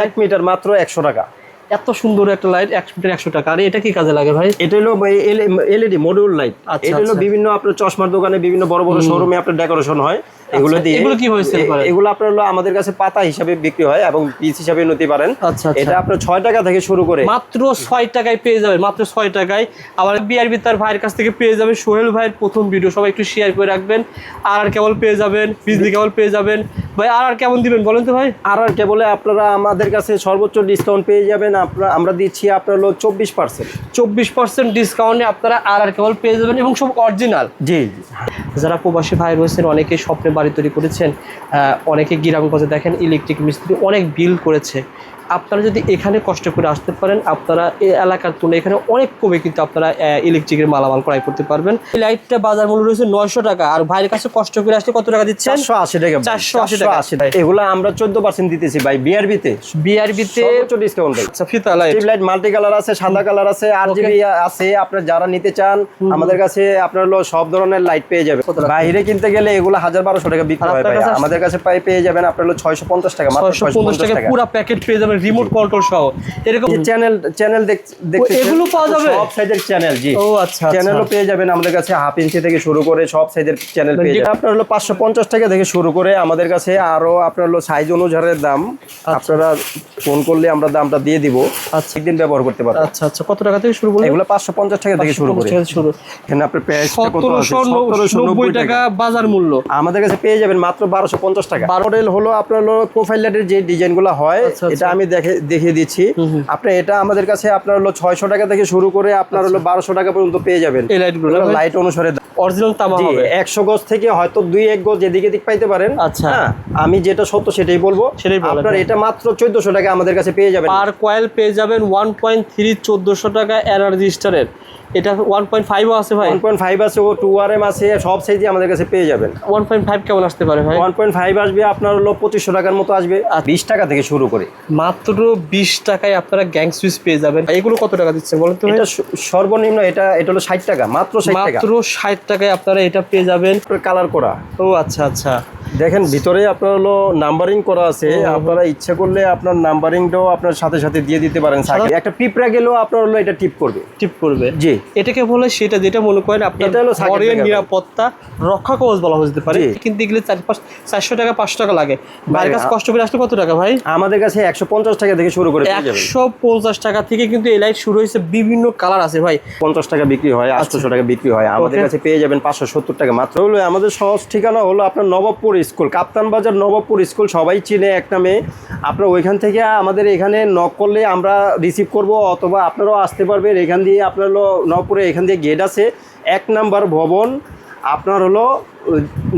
1 metre মাত্র 100 টাকা। এত সুন্দর একটা লাইট 1 মিটার 100 টাকা। আর এটা কি কাজে লাগে ভাই? এটা হলো এলইডি মডিউল লাইট। এটা হলো বিভিন্ন আপনার চশমার দোকানে বিভিন্ন বড় বড় শোরুমে আপনার ডেকোরেশন হয়। এগুলো দিয়ে এগুলো কিভাবে সেল করেন? এগুলো আপনার হলো আমাদের কাছে পাতা হিসাবে বিক্রি হয় এবং পিস হিসাবে নিতে পারেন। এটা আপনার 6 টাকা থেকে শুরু করে মাত্র 6 টাকায় পেয়ে যাবেন, মাত্র 6 টাকায়। আবার বিআরবি তার ভাইয়ের কাছ থেকে পেয়ে যাবেন। সোহেল ভাইয়ের প্রথম ভিডিও সবাই একটু শেয়ার করে রাখবেন। আর কেবল পেয়ে যাবেন, বিজলি কেবল পেয়ে যাবেন ভাই। আর কেমন দিবেন বলেন তো ভাই? আর কেবলে আপনারা আমাদের কাছে সর্বোচ্চ ডিসকাউন্ট পেয়ে যাবেন। আমরা দিচ্ছি আপনার হলো 24% ডিসকাউন্টে আপনারা আর কেবল পেয়ে যাবেন এবং সব অরিজিনাল। জি। যারা প্রবাসী ভাই রয়েছেন, অনেকে স্বপ্নে বাড়ি তৈরি করেছেন, অনেকে গ্রামগঞ্জে দেখেন ইলেকট্রিক মিস্ত্রি অনেক বিল করেছে। আপনারা যদি এখানে কষ্ট করে আসতে পারেন, আপনারা এই এলাকার তুলনায় এখানে অনেক কমে কিন্তু আপনারা ইলেকট্রিকের মালামাল ক্রয় করতে পারবেন। এই লাইটটা বাজার মূল্য রয়েছে 900 টাকা। আর ভাইয়ের কাছে কষ্ট করে আসলে কত টাকা দিচ্ছেন? 480 টাকা। 480 টাকা। এগুলো আমরা 14% দিতেছি ভাই বিআরবিতে সর্বোচ্চ ডিসকাউন্ট। আচ্ছা, ফিতা light, strip light multi colour আছে, সাদা কালার আছে, আরজিবি আছে। আপনারা যারা নিতে চান আমাদের কাছে আপনার হলো সব ধরনের লাইট পেয়ে যাবেন। বাইরে কিনতে গেলে এগুলো 1200 টাকা বিক্রি হয় ভাই। আমাদের কাছে পেয়ে যাবেন আপনার হলো 650 টাকা, মাত্র 650 টাকা পুরো প্যাকেট পেয়ে যাবেন, রিমোট কন্ট্রোল সহ। এরকম চ্যানেল দেখতে এগুলো পাওয়া যাবে সব সাইজের চ্যানেল। জি। ও আচ্ছা, চ্যানেলও পেয়ে যাবেন আমাদের কাছে, 1/2 ইঞ্চি থেকে শুরু করে সব সাইজের চ্যানেল পেয়ে যাবেন। আপনার হলো 550 টাকা থেকে শুরু করে আমাদের কাছে আরো আপনার হলো সাইজ অনুসারে দাম। আপনারা ফোন করলে আমরা দামটা দিয়ে দিব। আচ্ছা, একদিন ব্যবহার করতে পারবেন। আচ্ছা আচ্ছা, কত টাকা থেকে শুরু করবেন? এগুলো 550 টাকা থেকে শুরু করে এখানে আপনার প্রাইসটা কত আছে? 1790 টাকা বাজার মূল্য। আমাদের কাছে পেয়ে যাবেন মাত্র 1250 টাকা। মডেল হলো আপনার হলো প্রোফাইল লাইটের যে ডিজাইনগুলো হয়, এটা আমি দেখিয়ে দিচ্ছি। আপনি এটা আমাদের কাছে আপনার হলো 600 টাকা থেকে শুরু করে আপনার হলো 1200 টাকা পর্যন্ত পেয়ে যাবেন। এই লাইটগুলো লাইট অনুসারে অরিজিনাল তামা হবে। 100 গজ থেকে হয়তো 2-1 গজ এদিকে দিক পাইতে পারেন। আচ্ছা, আমি যেটা সত্য সেটাই বলবো। আপনার এটা মাত্র 1400 টাকা আমাদের কাছে পেয়ে যাবেন। পার কয়েল পেয়ে যাবেন 1.3 1400 টাকা এনার্জি স্টারের। এটা 1.5 আছে ভাই, 1.5 আছে, ও 2RM আছে, সব সাইজই আমাদের কাছে পেয়ে যাবেন। 1.5 কেমন আসতে পারে ভাই? 1.5 আসবে আপনার হলো 2500 টাকার মতো আসবে। 20 টাকা থেকে শুরু করে মাত্র 20 টাকায় আপনারা গ্যাং সুইচ পেয়ে যাবেন। এগুলো কত টাকা দিচ্ছেন বলেন তো? এটা সর্বনিম্ন এটা হলো 60 টাকা, মাত্র 60 টাকা। মাত্র 60 টাকায় আপনারা এটা পেয়ে যাবেন। কালার করা। ও আচ্ছা আচ্ছা, দেখেন ভিতরে আপনার হলো নাম্বারিং করা আছে। আপনারা ইচ্ছা করলে আপনার নাম্বারিংটাও আপনার সাথে সাথে দিয়ে দিতে পারেন। একটা পিঁপড়া গেলেও আপনার হলো এটা টিপ করবে। জি। এটাকে বলে সেটা যেটা মনে করেন আপনার ঘরের নিরাপত্তা রক্ষা কবচ বলা যেতে পারে। কিন্তু এগুলো 400 টাকা 500 টাকা লাগে। বাইরের কাছে কষ্ট করে আসলে কত টাকা ভাই? আমাদের কাছে 150 টাকা থেকে শুরু করে 150 টাকা থেকে কিন্তু এই লাইট শুরু হয়েছে। বিভিন্ন কালার আছে ভাই। 50 টাকা বিক্রি হয়, 800 টাকা বিক্রি হয়। আমাদের কাছে পেয়ে যাবেন 570 টাকা মাত্র। হলো আমাদের সহজ ঠিকানা হলো আপনার নবাবপুর স্কুল, কাপ্তান বাজার নবাবপুর স্কুল, সবাই চিনে এক নামে। আপনার ওইখান থেকে আমাদের এখানে নক করলে আমরা রিসিভ করব, অথবা আপনারাও আসতে পারবেন। এখান দিয়ে আপনার হলো নবপুরে এখান দিয়ে গেট আছে, 1 নাম্বার ভবন, আপনার হলো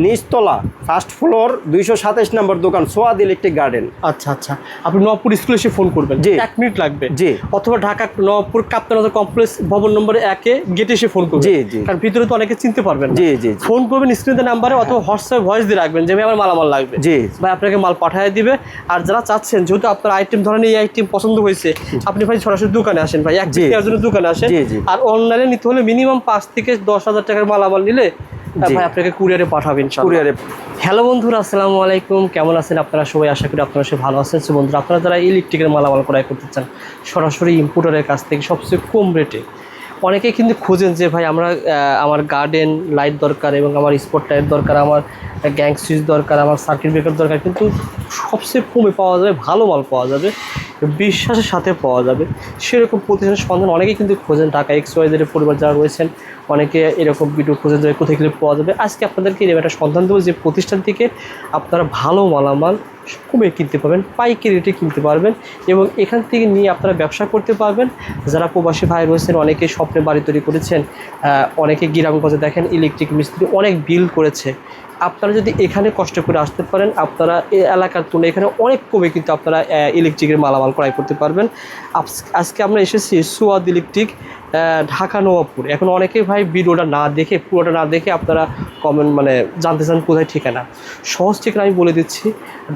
নিচতলা, ফার্স্ট ফ্লোর, 227 নম্বর দোকান, সোয়াদ ইলেকট্রিক গার্ডেন। আচ্ছা আচ্ছা, আপনি নবপুর স্কুলে এসে ফোন করবেন, 1 মিনিট লাগবে। জি। অথবা ঢাকা নবপুর কাপ্তান বাজার কমপ্লেক্স ভবন নম্বর 1 এ গেটে এসে ফোন করবেন। জি জি, কারণ ভিতরে তো অনেকে চিনতে পারবেন। জি জি, ফোন করবেন স্ক্রিনের নাম্বারে, অথবা হোয়াটসঅ্যাপে ভয়েস দিয়ে রাখবেন যে ভাই আমার মালামাল লাগবে। জি ভাই, আপনাকে মাল পাঠিয়ে দিবে। আর যারা চাচ্ছেন যেহেতু আপনার আইটেম ধরেন এই আইটেম পছন্দ হয়েছে, আপনি ভাই সরাসরি দোকানে আসেন ভাই, এক জন্য দোকানে আসেন। আর অনলাইনে নিতে হলে মিনিমাম 5 থেকে 10,000 টাকার মালামাল নিলে ভাই আপনাকে কুরিয়ারে পাঠাবেন। কুরিয়ারে। হ্যালো বন্ধুরা, আসসালামু আলাইকুম, কেমন আছেন আপনারা সবাই? আশা করি আপনারা সবাই ভালো আছেন। বন্ধুরা, আপনারা যারা ইলেকট্রিকের মালামাল ক্রয় করতে চান সরাসরি ইম্পোর্টারের কাছ থেকে সবচেয়ে কম রেটে, অনেকেই কিন্তু খোঁজেন যে ভাই আমার গার্ডেন লাইট দরকার, এবং আমার স্পট লাইট দরকার, আমার গ্যাং সুইচ দরকার, আমার সার্কিট ব্রেকার দরকার, কিন্তু সবচেয়ে কমে পাওয়া যাবে, ভালো মাল পাওয়া যাবে, বিশ্বাসের সাথে পাওয়া যাবে, সেরকম প্রতিষ্ঠানের সন্ধান অনেকেই কিন্তু খোঁজেন। ঢাকা XYZ পরিবার যারা রয়েছেন অনেকে এরকম ভিডিও খোঁজেন যে কোথায় গেলে পাওয়া যাবে। আজকে আপনাদেরকে এরকম একটা সন্ধান দেবো যে প্রতিষ্ঠান থেকে আপনারা ভালো মালামাল কমে কিনতে পারবেন, পাইকারি রেটে কিনতে পারবেন, এবং এখান থেকে নিয়ে আপনারা ব্যবসা করতে পারবেন। যারা প্রবাসী ভাই রয়েছেন, অনেকে স্বপ্নে বাড়ি তৈরি করেছেন, অনেকে গ্রামগঞ্জে দেখেন ইলেকট্রিক মিস্ত্রি অনেক বিল করেছে। আপনারা যদি এখানে কষ্ট করে আসতে পারেন, আপনারা এই এলাকার তুলনায় এখানে অনেক কমে কিন্তু আপনারা ইলেকট্রিকের মালামাল ক্রয় করতে পারবেন। আজকে আমরা এসেছি সোয়াদ ইলেকট্রিক, ঢাকা নবাবপুর। এখন অনেকেই ভাই ভিডিওটা না দেখে, পুরোটা না দেখে আপনারা কমেন্ট জানতে চান কোথায় ঠিকানা। সহজ ঠিকানা আমি বলে দিচ্ছি,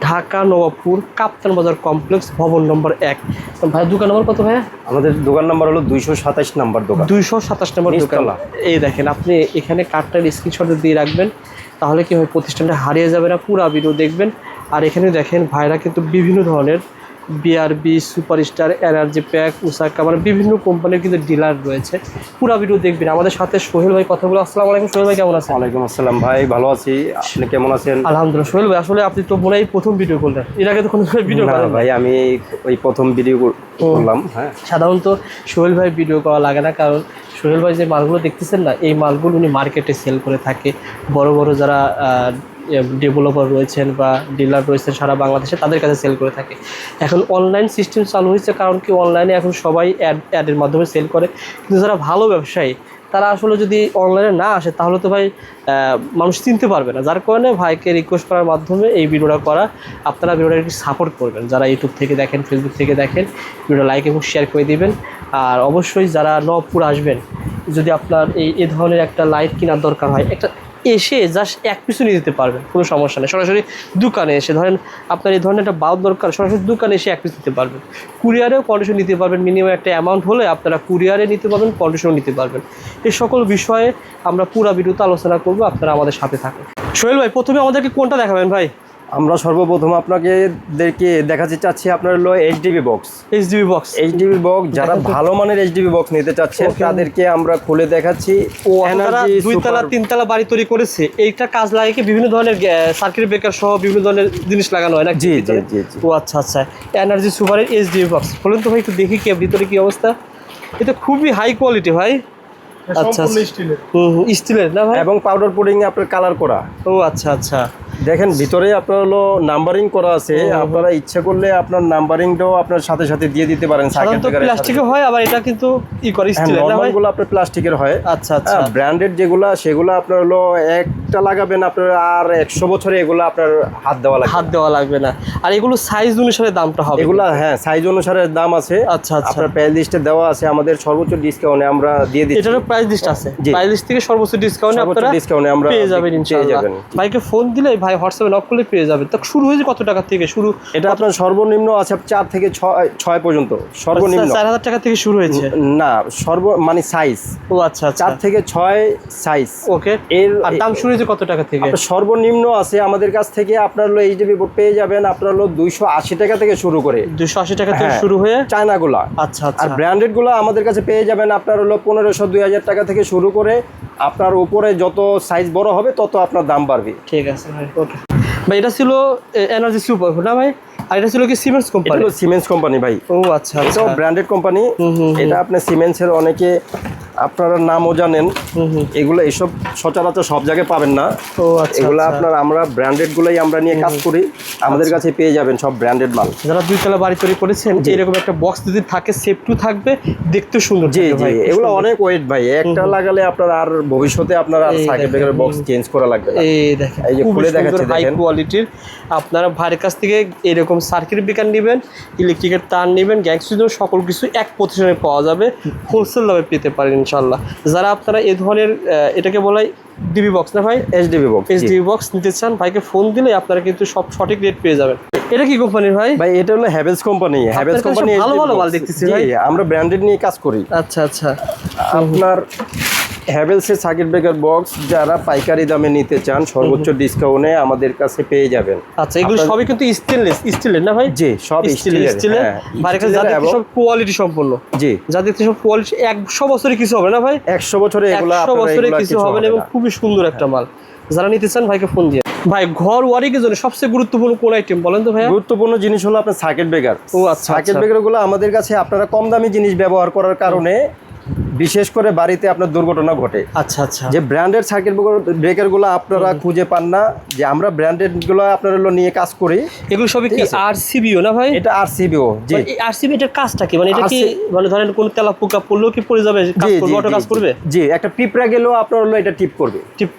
ঢাকা নবাবপুর কাপ্তান বাজার কমপ্লেক্স ভবন নম্বর 1। ভাই দোকান নম্বর কত ভাইয়া? আমাদের দোকান নম্বর হলো 227 নম্বর দোকান। 227 নম্বর দোকান। এই দেখেন, আপনি এখানে কার্ডটার স্ক্রিনশট দিয়ে রাখবেন, তাহলে কি হয় প্রতিষ্ঠানটা হারিয়ে যাবে না। পুরো ভিডিও দেখবেন। আর এখানে দেখেন ভাইরা কিন্তু বিভিন্ন ধরনের বিআরবি, সুপারস্টার, এনার্জি প্যাক, উসাকা, মানে বিভিন্ন কোম্পানির কিন্তু ডিলার রয়েছে। পুরো ভিডিও দেখবেন। আমাদের সাথে সোহেল ভাই কথা বলে। আসসালামু আলাইকুম সোহেল ভাই, কেমন আছেন? ওয়ালাইকুম আসসালাম ভাই, ভালো আছি, আপনি কেমন আছেন? আলহামদুলিল্লাহ। সোহেল ভাই আসলে আপনি তো মনে হয় প্রথম ভিডিও করলেন, এর আগে তো কোনো ভিডিও করেন ভাই? আমি ওই প্রথম ভিডিও করলাম। হ্যাঁ, সাধারণত সোহেল ভাই ভিডিও করা লাগে না, কারণ সোহেল ভাই যে মালগুলো দেখতেছেন না, এই মালগুলো উনি মার্কেটে সেল করে থাকে। বড় বড় যারা ডেভেলপার রয়েছেন বা ডিলার রয়েছেন সারা বাংলাদেশে, তাদের কাছে সেল করে থাকে। এখন অনলাইন সিস্টেম চালু হয়েছে, কারণ কি অনলাইনে এখন সবাই অ্যাডের মাধ্যমে সেল করে। কিন্তু যারা ভালো ব্যবসায়ী, তারা আসলে যদি অনলাইনে না আসে, তাহলে তো ভাই মানুষ চিনতে পারবে না। যার কারণে ভাইকে রিকোয়েস্ট করার মাধ্যমে এই ভিডিওটা করা। আপনারা ভিডিওটা একটু সাপোর্ট করবেন, যারা ইউটিউব থেকে দেখেন, ফেসবুক থেকে দেখেন, ভিডিও লাইক এবং শেয়ার করে দিবেন। আর অবশ্যই যারা নবপুর আসবেন, যদি আপনার এই ধরনের একটা লাইট কেনার দরকার হয়, একটা এসে জাস্ট এক পিছু নিয়ে যেতে পারবেন, কোনো সমস্যা নেই। সরাসরি দোকানে এসে, ধরেন আপনার এই ধরনের একটা বাল্ব দরকার, সরাসরি দোকানে এসে এক পিস নিতে পারবেন। কুরিয়ারেও কন্ডিশন নিতে পারবেন, মিনিমাম একটা অ্যামাউন্ট হলে আপনারা কুরিয়ারে নিতে পারবেন, কন্ডিশনও নিতে পারবেন। এই সকল বিষয়ে আমরা পুরো ভিডিওতে আলোচনা করবো, আপনারা আমাদের সাথে থাকুন। সোহেল ভাই, প্রথমে আমাদেরকে কোনটা দেখাবেন ভাই? আমরা সর্বপ্রথম আপনাদেরকে দেখাতে চাচ্ছি আপনার হলো HDB box. HDB box, HDB box যারা ভালো মানের এইচডিবি বক্স নিতে চাচ্ছেন, তাদেরকে আমরা খুলে দেখাচ্ছি। এনার্জি দুইতলা তিনতলা বাড়ি তৈরি করেছে, এইটা কাজ লাগে কি বিভিন্ন ধরনের সার্কিট ব্রেকার সহ বিভিন্ন ধরনের জিনিস লাগানো হয় না? জি জি জি। ও আচ্ছা আচ্ছা, এনার্জি সুপারের এইচডিবি বক্স। বলুন তো ভাই, একটু দেখি কি ভিতরে কি অবস্থা। এটা খুবই হাই কোয়ালিটি ভাই। আচ্ছা, স্টিলের না ভাই? এবং পাউডার পুডিং এ আপনার কালার করা। ও আচ্ছা আচ্ছা, দেখেন ভিতরে আপনার হলো নাম্বারিং করা আছে। আপনারা ইচ্ছা করলে আপনার নাম্বারিংটাও আপনার সাথে সাথে দিয়ে দিতে পারেন। সাধারণত প্লাস্টিকের হয়, আবার এটা কিন্তু করে স্টিলের না ভাই? নরমালগুলো আপনার প্লাস্টিকের হয়। আচ্ছা আচ্ছা, ব্র্যান্ডেড যেগুলো সেগুলো আপনার হলো একটা লাগাবেন আপনার, আর 100 বছরে এগুলো আপনার হাত দেওয়া লাগবে না। আর এগুলো সাইজ অনুসারে দামটা হবে এগুলা? হ্যাঁ, সাইজ অনুসারে দাম আছে। আচ্ছা আচ্ছা, আপনার প্রাইস লিস্টে দেওয়া আছে। আমাদের সর্বোচ্চ ডিসকাউন্টে আমরা দিয়ে দিচ্ছি। এটারও প্রাইস লিস্ট আছে। প্রাইস লিস্ট থেকে সর্বোচ্চ ডিসকাউন্টে আপনারা আমরা পেয়ে যাবেন ইনশাআল্লাহ। ভাইকে ফোন দিলে ভাই হোয়াটসঅ্যাপে নক করলে পেয়ে যাবেন। তো শুরু হয়েছে কত টাকা থেকে শুরু? এটা আপনার সর্বনিম্ন আছে 4 থেকে 6 পর্যন্ত। সর্বনিম্ন 4000 টাকা থেকে শুরু হয়েছে না, মানে সাইজ। ও আচ্ছা আচ্ছা, 4 থেকে 6 সাইজ। ওকে। আর দাম শুরু হয়েছে কত টাকা থেকে? সর্বনিম্ন আছে আমাদের কাছ থেকে আপনার হলো এইচডিবি বোর্ড পেয়ে যাবেন আপনার হলো 280 টাকা থেকে শুরু করে। 280 টাকা থেকে শুরু হয়ে চায়নাগুলা। আচ্ছা আচ্ছা, আর ব্র্যান্ডেড গুলো আমাদের কাছে পেয়ে যাবেন আপনার হলো 1500 2000 টাকা থেকে শুরু করে। আপনার উপরে যত সাইজ বড় হবে তত আপনার দাম বাড়বে। ঠিক আছে ভাই, ওকে ভাই। এটা ছিল এনার্জি সুপার না ভাই? আর এটা ছিল কি সিমেন্স কোম্পানি? এটা সিমেন্স কোম্পানি ভাই। ও আচ্ছা, এটাও ব্র্যান্ডেড কোম্পানি। এটা আপনি সিমেন্সের অনেকে আপনারা নামও জানেন। এগুলো এসব সচরাচর সব জায়গায় পাবেন না। ও আচ্ছা, এগুলো আপনার আমরা ব্র্যান্ডেড গুলাই আমরা নিয়ে কাজ করি। আমাদের কাছে পেয়ে যাবেন সব ব্র্যান্ডেড মাল। যারা দুইতলা বাড়ি তৈরি করেছেন, এরকম একটা বক্স যদি থাকে, সেফটিও থাকবে, দেখতে সুন্দর। জি জি, এগুলো অনেক ওয়েট ভাই। একটা লাগালে আপনার আর ভবিষ্যতে আপনার আর সার্কিট ব্রেকারের বক্স চেঞ্জ করা লাগবে না। এই দেখেন, এই যে খুলে দেখাচ্ছি, হাই দেখেন কোয়ালিটির। আপনারা ভাইয়ের কাছ থেকে এরকম সার্কিট ব্রেকার নেবেন, ইলেকট্রিকের তার নেবেন, গ্যাস সুইচ, সকল কিছু এক প্রতিষ্ঠানে পাওয়া যাবে। হোলসেল দামে পেতে পারেন ইনশাআল্লাহ। যারা আপনারা এই ধরনের এটাকে বলাই ডিবি বক্স না ভাই? এইচডিবি বক্স নিতে চান, ভাইকে ফোন দিলে আপনারা কিন্তু সব সঠিক রেট পেয়ে যাবেন। এটা কি কোম্পানির ভাই? ভাই এটা হলো হ্যাভেলস কোম্পানি। হ্যাভেলস কোম্পানি ভালো ভালো মাল দেখতেছি ভাই। আমরা ব্র্যান্ডেড নিয়ে কাজ করি। আচ্ছা আচ্ছা, আপনার হ্যাভেলসের সার্কিট ব্রেকার বক্স যারা পাইকারি দামে নিতে চান, সর্বোচ্চ ডিসকাউন্টে আমাদের কাছে পেয়ে যাবেন। আচ্ছা, এগুলো সবই কিন্তু স্টিলের না ভাই? জি, সব স্টিলের। ভাইয়ের কাছে যা দেখতে সব কোয়ালিটি সম্পন্ন। জি, যা দেখতে সব কোয়ালিটি। 100 বছরে কিছু হবে না ভাই? 100 বছরে এগুলো 100 বছরে কিছু হবে না, এবং খুবই সুন্দর একটা মাল। যারা নিতে চান ভাইকে ফোন দিয়ে। ভাই, ঘর ওয়ারিং এর জন্য সবচেয়ে গুরুত্বপূর্ণ কোন আইটেম বলেন তো ভাই? গুরুত্বপূর্ণ জিনিস হলো আপনার সার্কিট ব্রেকার। ও আচ্ছা, সার্কিট ব্রেকার গুলো আমাদের কাছে আপনারা কম দামি জিনিস ব্যবহার করার কারণে বিশেষ করে বাড়িতে আপনার দুর্ঘটনা ঘটে। আচ্ছা আচ্ছা, যে ব্র্যান্ডেড সার্কিট ব্রেকার গুলো আপনারা খুঁজে পান না, যে আমরা ব্র্যান্ডেড গুলো আপনার নিয়ে কাজ করি। এগুলো সবই কি আরসিবিও না ভাই? এটা আরসিবিও। জি, আরসিবি এটার কাজটা কি? মানে এটা কি মানে ধরেন কোন তেলা পোকা পড়লেও কি পড়ে যাবে, কাজ করবে? জি, একটা পিঁপড়া গেলেও আপনার এটা টিপ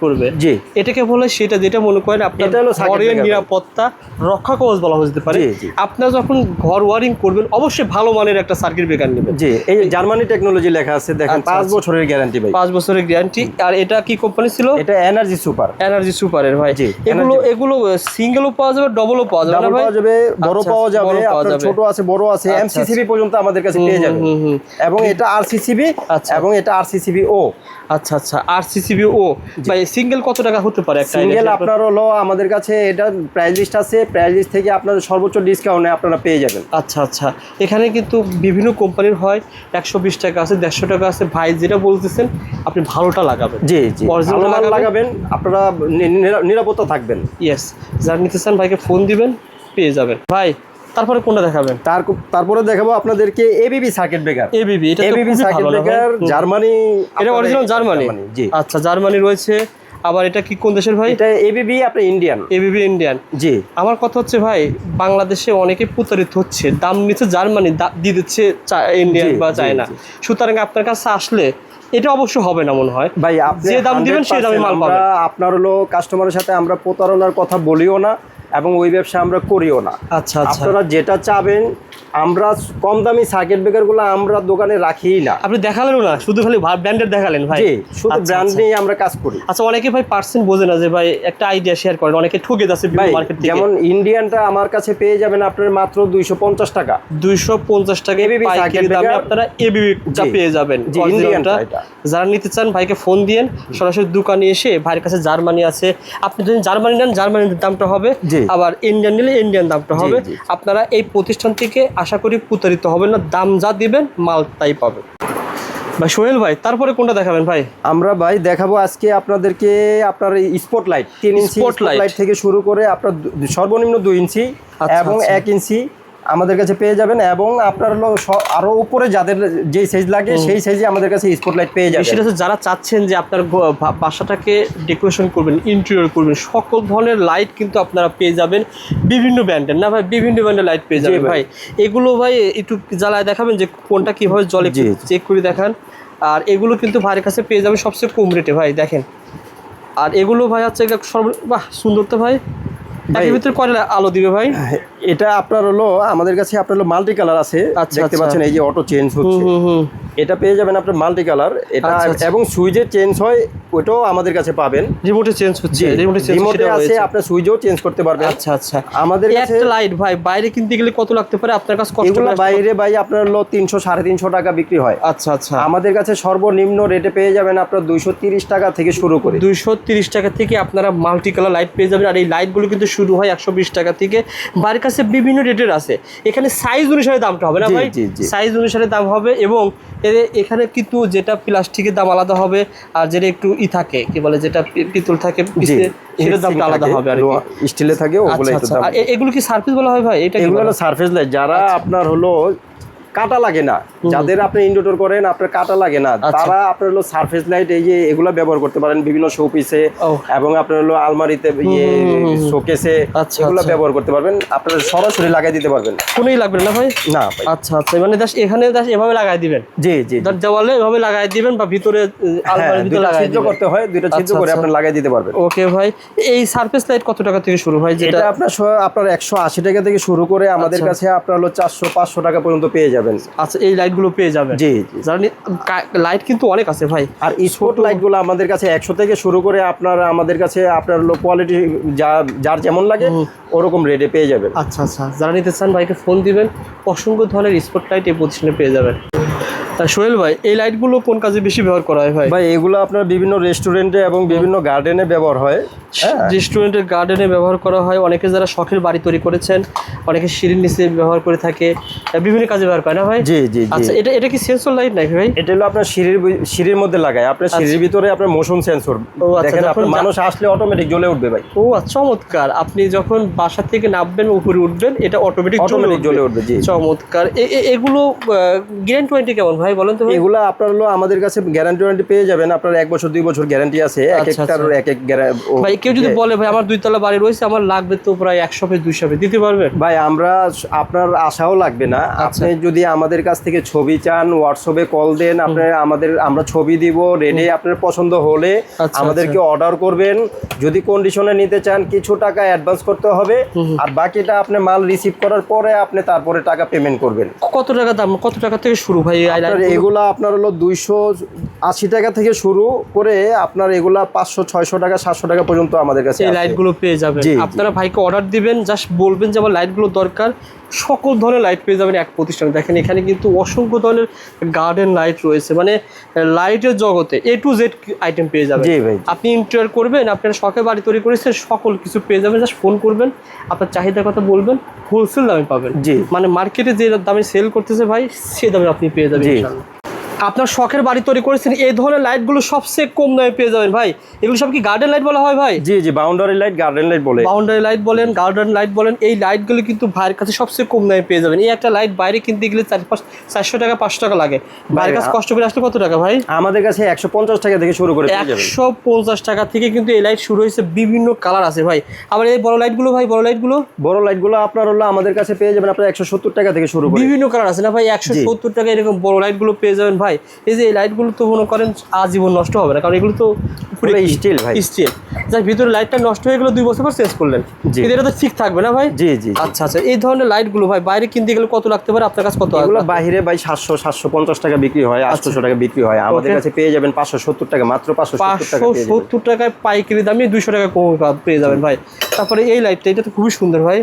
করবে। জি, এটাকে বলে সেটা যেটা মনে করেন আপনার ঘরের নিরাপত্তা রক্ষা কবচ বলা যেতে পারে। আপনারা যখন ঘর ওয়ারিং করবেন, অবশ্যই ভালো মানের একটা সার্কিট ব্রেকার নেবেন। জি, এই জার্মানি টেকনোলজি লেখা আছে, দেখেন 5 বছরের গ্যারান্টি ভাই, 5 বছরের গ্যারান্টি। আর এটা কি কোম্পানি ছিল? এটা এনার্জি সুপার। এনার্জি সুপারের ভাই। এগুলো সিঙ্গেলও পাওয়া যাবে, ডবলও পাওয়া যাবে, পাওয়া যাবে, বড় পাওয়া যাবে, আপনার ছোট আছে, বড় আছে, এমসিসিবি পর্যন্ত আমাদের কাছে পেয়ে যাবেন। এবং এটা আরসিসিবি, এবং এটা আরসিসিবি ও। আচ্ছা আচ্ছা, আরসিসিবি ও ভাই। সিঙ্গেল কত টাকা হতে পারে একটা? সিঙ্গেল আপনার হলো আমাদের কাছে এটা প্রাইস লিস্ট আছে, প্রাইস লিস্ট থেকে আপনাদের সর্বোচ্চ ডিসকাউন্টে আপনারা পেয়ে যাবেন। আচ্ছা আচ্ছা, এখানে কিন্তু বিভিন্ন কোম্পানির হয়, 120 টাকা আছে, 150 টাকা আছে। ভাই যেটা বলতেছেন আপনি ভালোটা লাগাবেন। জি জি, ভালো লাগাবেন, আপনারা নিরাপত্তা থাকবেন। ইয়েস, যারা নিতে চান ভাইকে ফোন দিবেন, পেয়ে যাবেন। ভাই তারপরে কোনটা দেখাবেন? তারপরে দেখাবো আপনাদেরকে এবিবি সার্কিট ব্রেকার। এবিবি, এটা তো এবিবি সার্কিট ব্রেকার জার্মানি, এটা অরিজিনাল জার্মানি। জি আচ্ছা, জার্মানি রয়েছে। আবার এটা কি কোন দেশের ভাই? এটা এবিবি আপনার ইন্ডিয়ান। ABB Indian. জি, আমার কথা হচ্ছে ভাই, বাংলাদেশে অনেকে প্রতারিত হচ্ছে, দাম নিচ্ছে জার্মানি, দিয়ে দিচ্ছে ইন্ডিয়ান বা চায়না। সুতরাং আপনার কাছে আসলে এটা অবশ্য হবে না মনে হয় ভাই, আপনি যে দাম দিবেন সেই দামে মাল পাবেন। আপনার হলো কাস্টমারের সাথে আমরা প্রতারণার কথা বলিও না, এবং ওই ব্যবসা আমরা করিও না। আচ্ছা আচ্ছা, আপনারা যেটা চাবেন, আমরা কম দামি সার্কিট ব্রেকারগুলো আমরা দোকানে রাখিই না। আপনি দেখালেন না, শুধু খালি ব্র্যান্ডের দেখালেন ভাই। জি, শুধু ব্র্যান্ড নিয়ে আমরা কাজ করি। আচ্ছা, অনেকে ভাই পার্সেন্ট বোঝে না যে ভাই একটা আইডিয়া শেয়ার করেন, অনেকে ঠকে যাচ্ছে মার্কেট থেকে। যেমন ইন্ডিয়ানটা আমার কাছে পেয়ে যাবেন আপনার মাত্র 250 টাকা। 250 টাকা এবিবি সার্কিট দামে আপনারা এবিবিটা পেয়ে যাবেন। ইন্ডিয়ানটা যারা নিতে চান ভাইকে ফোন দিয়েন, সরাসরি দোকানে এসে ভাইয়ের কাছে জার্মানি আছে। আপনি যদি জার্মানি নেন, জার্মানির দামটা হবে, আবার ইন্ডিয়ান নিলে ইন্ডিয়ান দামটা হবে। আপনারা এই প্রতিষ্ঠান থেকে আশা করি প্রতারিত হবেন না, দাম যা দিবেন মাল তাই পাবেন। ভাই সোহেল ভাই, তারপরে কোনটা দেখাবেন ভাই? আমরা ভাই দেখাবো আজকে আপনাদেরকে আপনার স্পটলাইট 3 ইঞ্চি স্পটলাইট থেকে শুরু করে আপনার সর্বনিম্ন 2 ইঞ্চি এবং 1 ইঞ্চি আমাদের কাছে পেয়ে যাবেন। এবং আপনার হলো আরো উপরে যাদের যে সাইজ লাগে সেই সাইজে আমাদের কাছে স্পটলাইট পেয়ে যাবেন। সেটা হচ্ছে যারা চাচ্ছেন যে আপনার বাসাটাকে ডেকোরেশন করবেন, ইন্টেরিয়র করবেন, সকল ধরনের লাইট কিন্তু আপনারা পেয়ে যাবেন বিভিন্ন ব্র্যান্ডের। না ভাই, বিভিন্ন ব্র্যান্ডের লাইট পেয়ে যাবেন ভাই। এগুলো ভাই একটু জ্বালায় দেখাবেন যে কোনটা কিভাবে জলে চেক করে দেখান। আর এগুলো কিন্তু ভাইয়ের কাছে পেয়ে যাবেন সবচেয়ে কম রেটে ভাই, দেখেন। আর এগুলো ভাই হচ্ছে বাহ, সুন্দর তো ভাই। এর ভিতরে কয়টা আলো দিবে ভাই? এটা আপনার হলো আমাদের কাছে আপনার হলো মাল্টি কালার আছে, দেখতে পাচ্ছেন এই যে অটো চেঞ্জ হচ্ছে, এটা পেয়ে যাবেন আপনার মাল্টি কালার। এটা এবং সুইচে চেঞ্জ হয়, ওটাও আমাদের কাছে পাবেন। রিমোটে চেঞ্জ হচ্ছে, রিমোটে আছে, আপনি সুইচও চেঞ্জ করতে পারবেন। আচ্ছা আচ্ছা, আমাদের কাছে একটা লাইট ভাই বাইরে কিনতে গেলে কত লাগতে পারে? আপনার কাছে কষ্ট এগুলো বাইরে ভাই আপনার হলো 300-350 টাকা বিক্রি হয়। আচ্ছা আচ্ছা, আমাদের কাছে সর্বনিম্ন রেটে পেয়ে যাবেন আপনার 230 টাকা থেকে শুরু করে। 230 টাকা থেকে আপনারা মাল্টি কালার লাইট পেয়ে যাবেন। আর এই লাইটগুলো কিন্তু শুরু হয় 120 টাকা থেকে। বাড়ির কাছে বিভিন্ন রেটের আছে, এখানে সাইজ অনুসারে দামটা হবে না ভাই? সাইজ অনুসারে দাম হবে। এবং এখানে কিন্তু যেটা প্লাস্টিকের দাম আলাদা হবে, আর যেটা একটু থাকে কি বলে, যেটা পিতল থাকে এটার দামটা আলাদা হবে, আর স্টিলে থাকে ওগুলো। এগুলো কি সারফেস বলা হয় ভাই? এটা এগুলো হলো সারফেস লাইট। যারা আপনার হলো কাটা লাগে না, যাদের আপনি ইনডোর করেন আপনার কাটা লাগে না, তারা আপনার হলো সারফেস লাইট এই যে এগুলো ব্যবহার করতে পারেন বিভিন্ন শোপিসে, এবং আপনার হলো আলমারিতে, শোকেসে এগুলো ব্যবহার করতে পারবেন। আপনারা সরাসরি লাগাই দিতে পারবেন, কোনোই লাগবে না ভাই? না ভাই। আচ্ছা আচ্ছা, মানে এখানে এভাবে লাগাই দিবেন? জি জি, দেওয়ালে এভাবে লাগাই দিবেন, বা ভিতরে আলমারির ভিতরে লাগাই ছিদ্র করতে হয়, দুইটা ছিদ্র করে আপনি লাগাই দিতে পারবেন। ওকে ভাই, এই সারফেস লাইট কত টাকা থেকে শুরু হয়? যেটা আপনার 180 টাকা থেকে শুরু করে আমাদের কাছে আপনার হলো 400-500 টাকা পর্যন্ত পেয়ে যাবেন। আচ্ছা, এই লাইটগুলো পেয়ে যাবেন? জি, লাইট কিন্তু অনেক আছে ভাই। আর স্পট লাইটগুলো আমাদের কাছে 100 থেকে শুরু করে আপনার আমাদের কাছে আপনার হলো কোয়ালিটি যার যেমন লাগে ওরকম রেটে পেয়ে যাবেন। আচ্ছা আচ্ছা, যারা নিতে চান ভাইকে ফোন দিবেন, অসংখ্য ধরনের স্পট লাইট এই প্রতিষ্ঠানে পেয়ে যাবেন। সোহেল ভাই, এই লাইটগুলো কোন কাজে বেশি ব্যবহার করা হয় ভাই? ভাই এগুলো আপনার বিভিন্ন রেস্টুরেন্টে এবং বিভিন্ন গার্ডেনে ব্যবহার হয়। রেস্টুরেন্টের গার্ডেনে ব্যবহার করা হয়। অনেকে যারা শখের বাড়ি তৈরি করেছেন, অনেকে সিঁড়ির নিচে ব্যবহার করে থাকে, বিভিন্ন কাজে ব্যবহার করে না ভাই? জি জি। আচ্ছা, এটা কি সেন্সর লাইট নাকি ভাই? এটা হলো আপনার সিঁড়ির মধ্যে লাগায়, আপনার সিঁড়ির ভিতরে আপনার মোশন সেন্সর। দেখেন আপনার মানুষ আসলে অটোমেটিক জ্বলে উঠবে ভাই। ও আচ্ছা, চমৎকার। আপনি যখন বাসা থেকে নামবেন, উপরে উঠবেন, এটা অটোমেটিক জ্বলে উঠবে। জি, চমৎকার। এগুলো গ্যারান্টি ওয়ারেন্টি কেমন ভাই বলেন তো? এগুলো আপনার হলো আমাদের কাছে গ্যারান্টি ওয়ারেন্টি পেয়ে যাবেন। আপনার 1 বছর 2 বছর গ্যারান্টি আছে, এক একটার এক এক ভাই। কেউ যদি বলে ভাই আমার 2 তলা বাড়ি রয়েছে, আমার লাগবে তো প্রায় 100 পিস 200 পিস, দিতে পারবেন ভাই? আমরা আপনার আশাও লাগবে না। আপনি যদি আমাদের কাছ থেকে ছবি চান, হোয়াটসঅ্যাপে কল দেন, আমরা ছবি দিব, রেডি আপনার পছন্দ হলে আমাদেরকে অর্ডার করবেন। যদি কন্ডিশনে নিতে চান কিছু টাকা অ্যাডভান্স করতে হবে, আর বাকিটা আপনি মাল রিসিভ করার পরে আপনি তারপরে টাকা পেমেন্ট করবেন। কত টাকা দাম, কত টাকা থেকে শুরু ভাই? আপনার এগুলা আপনার হলো 280 টাকা থেকে শুরু করে আপনার এগুলা 500 600 টাকা 700 টাকা পর্যন্ত আমাদের কাছে এই লাইটগুলো পেয়ে যাবেন। আপনারা ভাইকে অর্ডার দিবেন, জাস্ট বলবেন যে আমার লাইটগুলো দরকার, সকল ধরনের লাইট পেয়ে যাবেন এক প্রতিষ্ঠানে। দেখেন এখানে কিন্তু অসংখ্য ধরনের গার্ডেন লাইট রয়েছে, মানে লাইটের জগতে A to Z আইটেম পেয়ে যাবেন। আপনি ইন্টার করবেন, আপনার শখে বাড়ি তৈরি করেছেন, সকল কিছু পেয়ে যাবেন। জাস্ট ফোন করবেন, আপনার চাহিদার কথা বলবেন, হোলসেল দামে পাবেন। মানে মার্কেটে যে দামে সেল করতেছে ভাই, সে দামে আপনি পেয়ে যাবেন ইনশাআল্লাহ। আপনার শখের বাড়ি তৈরি করেছেন, এই ধরনের লাইটগুলো সবচেয়ে কম দামে পেয়ে যাবেন ভাই। এগুলো সব কি গার্ডেন লাইট বলা হয় ভাই? জি, বাউন্ডারি লাইট, গার্ডেন লাইট বলে। বাউন্ডারি লাইট বলেন, গার্ডেন লাইট বলেন, এই লাইটগুলো কিন্তু ভাইয়ের কাছে সবচেয়ে কম দামে পেয়ে যাবেন। এই একটা লাইট বাইরে কিনতে গেলে 400 টাকা 500 টাকা লাগে, ভাইয়ের কাছে কষ্ট করে আসলে কত টাকা ভাই? আমাদের কাছে 150 টাকা থেকে শুরু করে 150 টাকা থেকে কিন্তু এই লাইট শুরু হয়েছে। বিভিন্ন কালার আছে ভাই। আবার এই বড় লাইটগুলো ভাই, বড় লাইটগুলো আপনার হলো আমাদের কাছে পেয়ে যাবেন আপনার 170 টাকা থেকে শুরু করে। বিভিন্ন কালার আছে না ভাই? 170 টাকা এরকম বড় লাইটগুলো পেয়ে যাবেন ভাই। এই যে এই লাইটগুলো তো মনে করেন আজীবন নষ্ট হবে না, কারণ এগুলো তো স্টিল ভাই, স্টিল। যার ভিতরে লাইটটা নষ্ট হয়ে গেল 2 বছর পর চেঞ্জ করলেন, কিন্তু এটা তো ঠিক থাকবে না ভাই? জি। আচ্ছা, এই ধরনের লাইটগুলো ভাই বাইরে কিনতে গেলে কত লাগতে পারে? আপনার কাছে কত? এগুলো বাইরে ভাই 750 টাকা বিক্রি হয়, 800 টাকা বিক্রি হয়। আমাদের কাছে পেয়ে যাবেন 570 টাকা, মাত্র 570 টাকায় পাইকারি দামে 200 টাকা কম পেয়ে যাবেন ভাই। তারপরে এই লাইটটা, এটা তো খুবই সুন্দর ভাই।